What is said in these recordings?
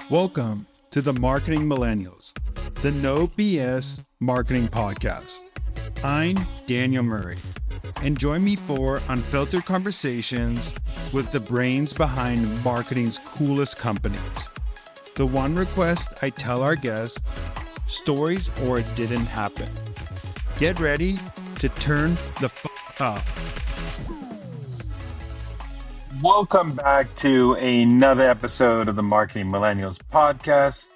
Welcome to the Marketing Millennials, the No BS Marketing Podcast. I'm Daniel Murray, and join me for unfiltered conversations with the brains behind marketing's coolest companies. The one request I tell our guests, stories or it didn't happen. Get ready to turn the up. Welcome back to another episode of the Marketing Millennials podcast.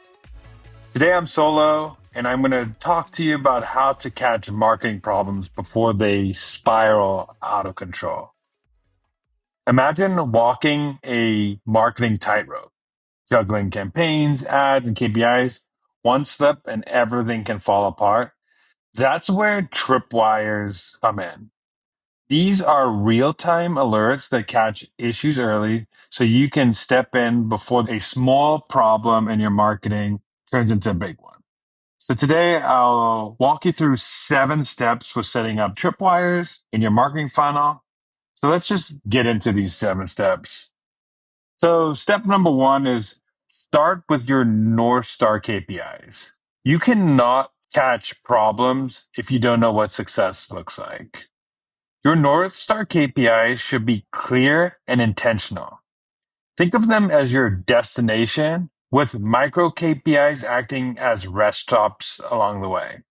Today I'm solo, and I'm going to talk to you about how to catch marketing problems before they spiral out of control. Imagine walking a marketing tightrope, juggling campaigns, ads, and KPIs. One slip and everything can fall apart. That's where tripwires come in. These are real-time alerts that catch issues early so you can step in before a small problem in your marketing turns into a big one. So today I'll walk you through 7 steps for setting up tripwires in your marketing funnel. So let's just get into these 7 steps. So step number 1 is start with your North Star KPIs. You cannot catch problems if you don't know what success looks like. Your North Star KPIs should be clear and intentional. Think of them as your destination, with micro KPIs acting as rest stops along the way.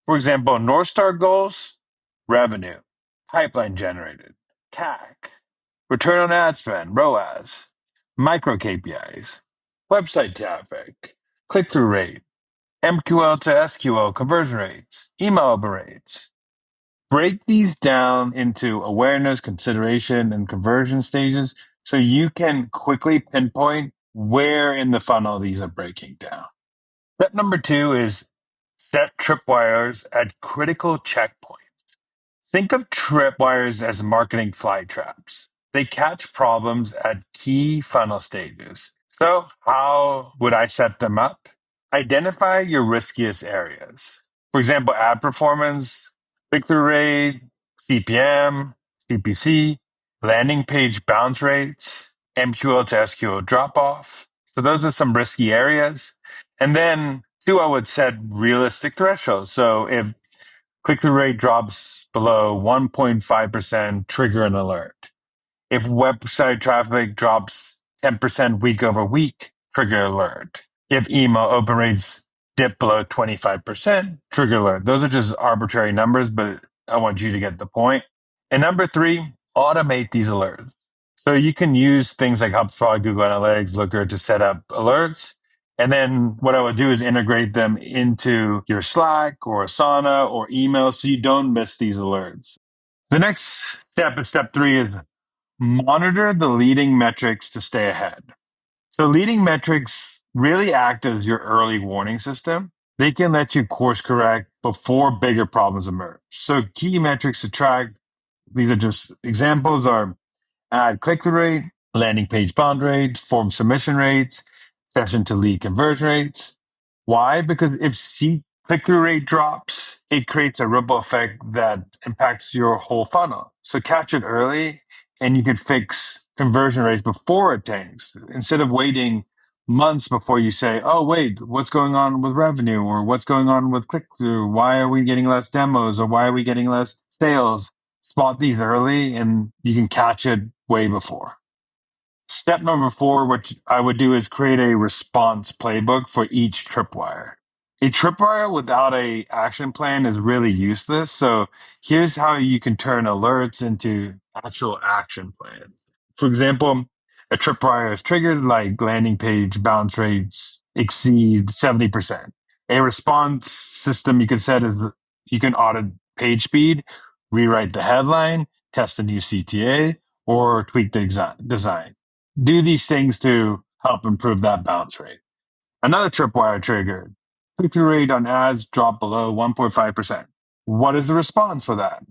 For example, North Star goals: revenue, pipeline generated, CAC, return on ad spend, ROAS. Micro KPIs: website traffic, click-through rate, MQL to SQL conversion rates, email open rates. Break these down into awareness, consideration, and conversion stages so you can quickly pinpoint where in the funnel these are breaking down. Step number 2 is set tripwires at critical checkpoints. Think of tripwires as marketing fly traps. They catch problems at key funnel stages. So, how would I set them up? Identify your riskiest areas. For example, ad performance, click-through rate, CPM, CPC, landing page bounce rates, MQL to SQL drop-off. So those are some risky areas. And then 2, I would set realistic thresholds. So if click-through rate drops below 1.5%, trigger an alert. If website traffic drops 10% week over week, trigger alert. If email open rates dip below 25%, trigger alert. Those are just arbitrary numbers, but I want you to get the point. And number 3, automate these alerts. So you can use things like HubSpot, Google Analytics, Looker to set up alerts. And then what I would do is integrate them into your Slack or Asana or email so you don't miss these alerts. The next step in step 3 is monitor the leading metrics to stay ahead. So leading metrics really act as your early warning system. They can let you course correct before bigger problems emerge. So key metrics to track, these are just examples, are ad click-through rate, landing page bound rate, form submission rates, session to lead conversion rates. Why? Because if click-through rate drops, it creates a ripple effect that impacts your whole funnel. So catch it early and you can fix conversion rates before it tanks instead of waiting months before you say, oh, wait, what's going on with revenue or what's going on with click-through? Why are we getting less demos or why are we getting less sales? Spot these early and you can catch it way before. Step number 4, which I would do, is create a response playbook for each tripwire. A tripwire without a action plan is really useless. So here's how you can turn alerts into actual action plans. For example, a tripwire is triggered like landing page bounce rates exceed 70%. A response system you can set is you can audit page speed, rewrite the headline, test a new CTA, or tweak the design. Do these things to help improve that bounce rate. Another tripwire triggered. Click-through rate on ads dropped below 1.5%. What is the response for that?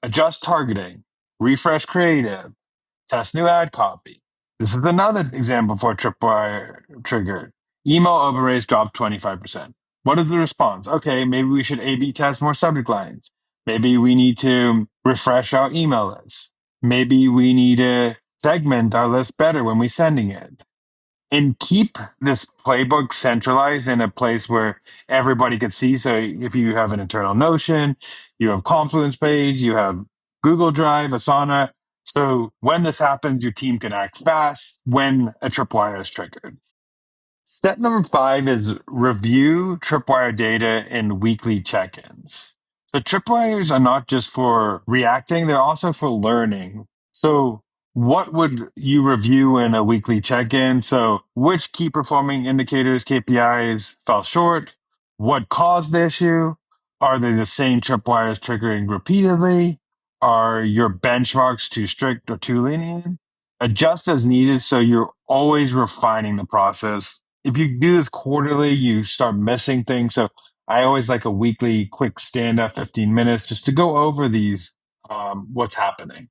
Adjust targeting, refresh creative, test new ad copy. This is another example for a tripwire triggered. Email open rates dropped 25%. What is the response? Okay, maybe we should A/B test more subject lines. Maybe we need to refresh our email list. Maybe we need to segment our list better when we're sending it. And keep this playbook centralized in a place where everybody can see. So if you have an internal Notion, you have Confluence page, you have Google Drive, Asana. So when this happens, your team can act fast when a tripwire is triggered. Step number 5 is review tripwire data in weekly check-ins. So tripwires are not just for reacting, they're also for learning. So what would you review in a weekly check-in? So which key performing indicators, KPIs, fell short? What caused the issue? Are they the same tripwires triggering repeatedly? Are your benchmarks too strict or too lenient? Adjust as needed so you're always refining the process. If you do this quarterly, you start missing things. So I always like a weekly quick stand up, 15 minutes, just to go over these, what's happening.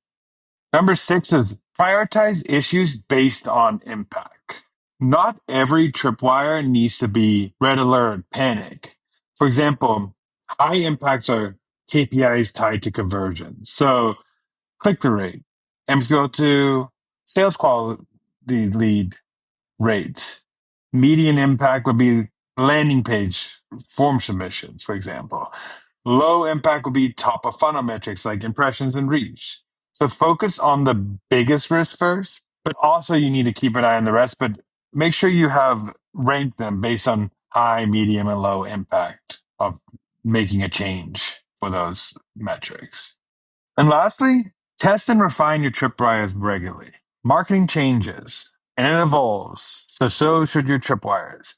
Number 6 is prioritize issues based on impact. Not every tripwire needs to be red alert, panic. For example, high impacts are KPIs tied to conversion. So click through rate, MQL2, sales quality lead rate. Median impact would be landing page form submissions, for example. Low impact would be top of funnel metrics like impressions and reach. So focus on the biggest risk first, but also you need to keep an eye on the rest, but make sure you have ranked them based on high, medium, and low impact of making a change for those metrics. And lastly, test and refine your tripwires regularly. Marketing changes and it evolves. So should your tripwires.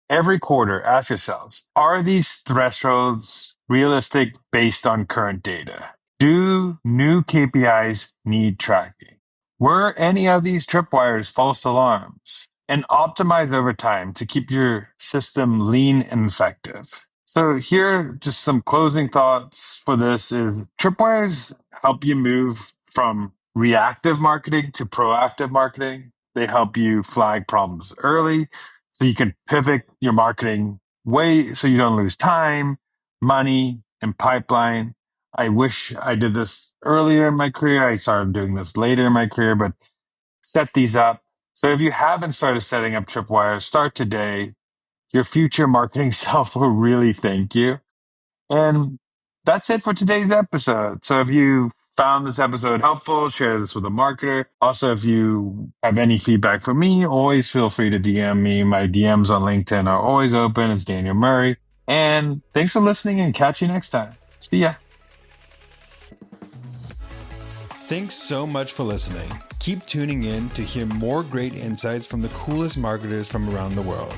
Every quarter, ask yourselves, are these thresholds realistic based on current data? Do new KPIs need tracking? Were any of these tripwires false alarms? And optimize over time to keep your system lean and effective. So here, just some closing thoughts for this is tripwires help you move from reactive marketing to proactive marketing. They help you flag problems early so you can pivot your marketing way so you don't lose time, money, and pipeline. I wish I did this earlier in my career. I started doing this later in my career, but set these up. So if you haven't started setting up tripwires, start today. Your future marketing self will really thank you. And that's it for today's episode. So if you found this episode helpful, share this with a marketer. Also, if you have any feedback for me, always feel free to DM me. My DMs on LinkedIn are always open. It's Daniel Murray. And thanks for listening and catch you next time. See ya. Thanks so much for listening. Keep tuning in to hear more great insights from the coolest marketers from around the world.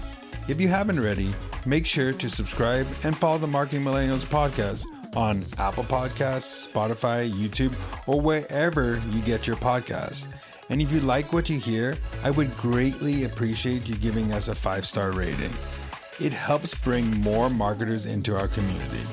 If you haven't already, make sure to subscribe and follow the Marketing Millennials podcast on Apple Podcasts, Spotify, YouTube, or wherever you get your podcasts. And if you like what you hear, I would greatly appreciate you giving us a 5-star rating. It helps bring more marketers into our community.